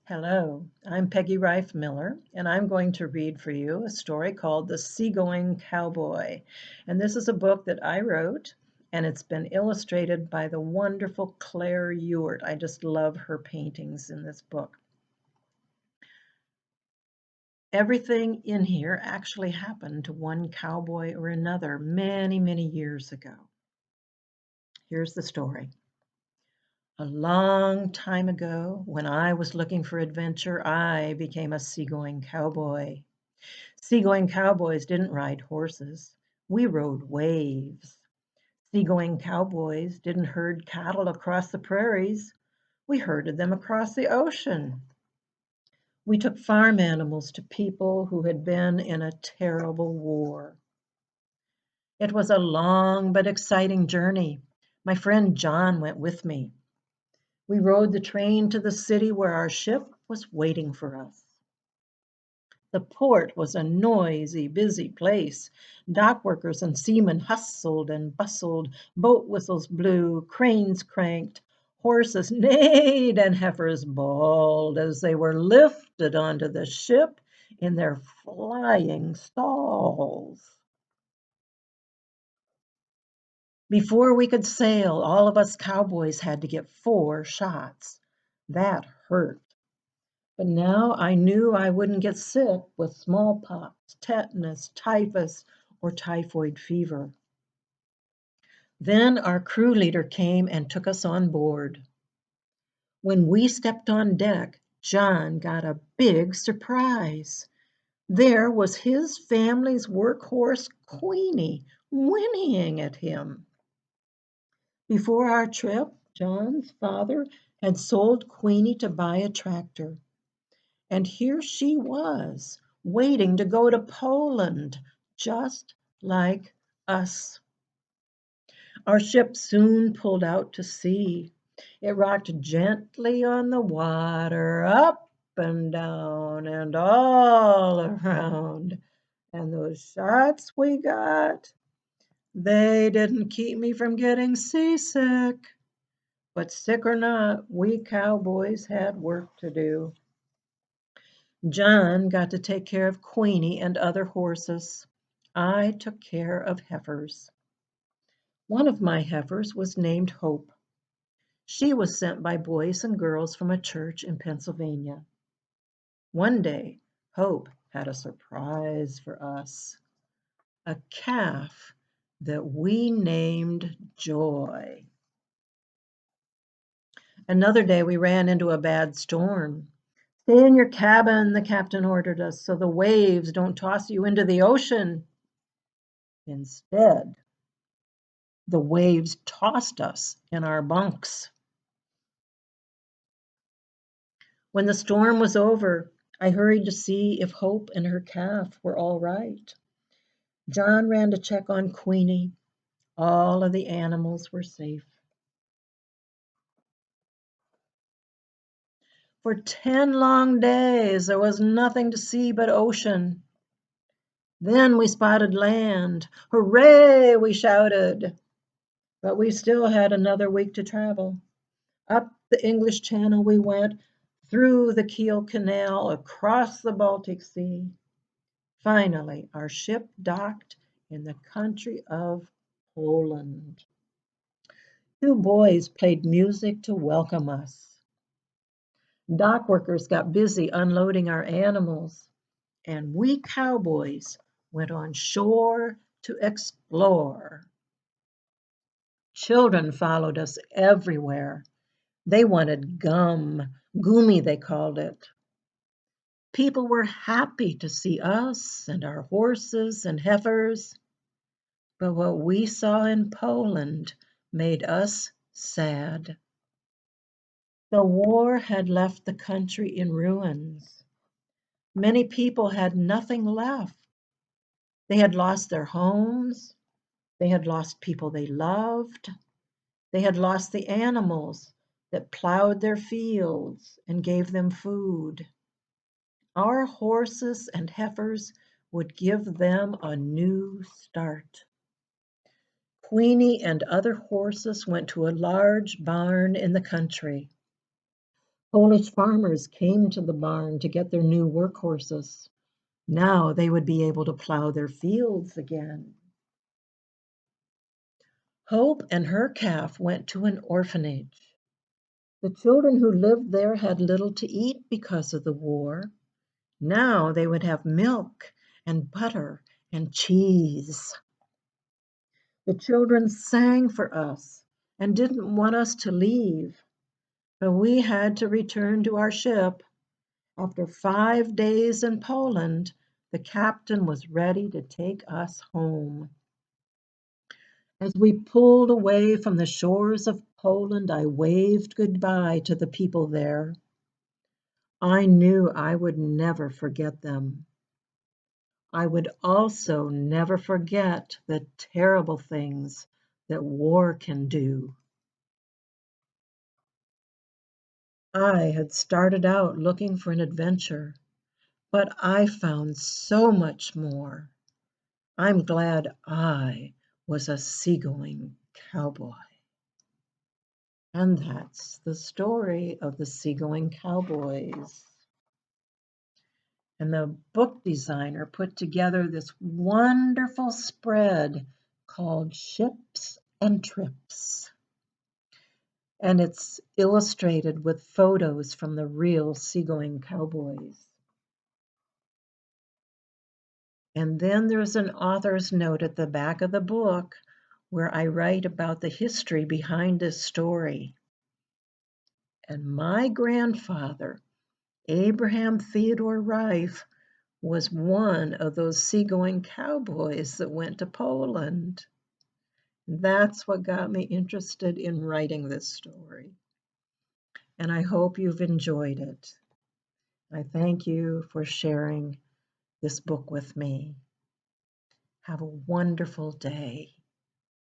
Hello, I'm Peggy Reiff Miller, and I'm going to read for you a story called The Seagoing Cowboy. And this is a book that I wrote, and it's been illustrated by the wonderful Claire Ewart. I just love her paintings in this book. Everything in here actually happened to one cowboy or another many, many years ago. Here's the story. A long time ago, when I was looking for adventure, I became a seagoing cowboy. Seagoing cowboys didn't ride horses. We rode waves. Seagoing cowboys didn't herd cattle across the prairies. We herded them across the ocean. We took farm animals to people who had been in a terrible war. It was a long but exciting journey. My friend John went with me. We rode the train to the city where our ship was waiting for us. The port was a noisy, busy place. Dock workers and seamen hustled and bustled, boat whistles blew, cranes cranked, horses neighed, and heifers bawled as they were lifted onto the ship in their flying stalls. Before we could sail, all of us cowboys had to get 4 shots. That hurt. But now I knew I wouldn't get sick with smallpox, tetanus, typhus, or typhoid fever. Then our crew leader came and took us on board. When we stepped on deck, John got a big surprise. There was his family's workhorse, Queenie, whinnying at him. Before our trip, John's father had sold Queenie to buy a tractor. And here she was, waiting to go to Poland, just like us. Our ship soon pulled out to sea. It rocked gently on the water, up and down and all around. And those shots we got, they didn't keep me from getting seasick. But sick or not, we cowboys had work to do. John got to take care of Queenie and other horses. I took care of heifers. One of my heifers was named Hope. She was sent by boys and girls from a church in Pennsylvania. One day, Hope had a surprise for us, a calf that we named Joy. Another day, we ran into a bad storm. Stay in your cabin, the captain ordered us, so the waves don't toss you into the ocean. Instead, the waves tossed us in our bunks. When the storm was over, I hurried to see if Hope and her calf were all right. John ran to check on Queenie. All of the animals were safe. For 10 long days, there was nothing to see but ocean. Then we spotted land. Hooray, we shouted. But we still had another week to travel. Up the English Channel we went, through the Kiel Canal, across the Baltic Sea. Finally, our ship docked in the country of Poland. 2 boys played music to welcome us. Dock workers got busy unloading our animals, and we cowboys went on shore to explore. Children followed us everywhere. They wanted gum, gummy they called it. People were happy to see us and our horses and heifers, but what we saw in Poland made us sad. The war had left the country in ruins. Many people had nothing left. They had lost their homes. They had lost people they loved. They had lost the animals that plowed their fields and gave them food. Our horses and heifers would give them a new start. Queenie and other horses went to a large barn in the country. Polish farmers came to the barn to get their new workhorses. Now they would be able to plow their fields again. Hope and her calf went to an orphanage. The children who lived there had little to eat because of the war. Now they would have milk and butter and cheese. The children sang for us and didn't want us to leave, but we had to return to our ship. After 5 days in Poland, the captain was ready to take us home. As we pulled away from the shores of Poland, I waved goodbye to the people there. I knew I would never forget them. I would also never forget the terrible things that war can do. I had started out looking for an adventure, but I found so much more. I'm glad I was a seagoing cowboy. And that's the story of the Seagoing Cowboys. And the book designer put together this wonderful spread called Ships and Trips. And it's illustrated with photos from the real seagoing cowboys. And then there's an author's note at the back of the book where I write about the history behind this story. And my grandfather, Abraham Theodore Reiff, was one of those seagoing cowboys that went to Poland. That's what got me interested in writing this story. And I hope you've enjoyed it. I thank you for sharing this book with me. Have a wonderful day.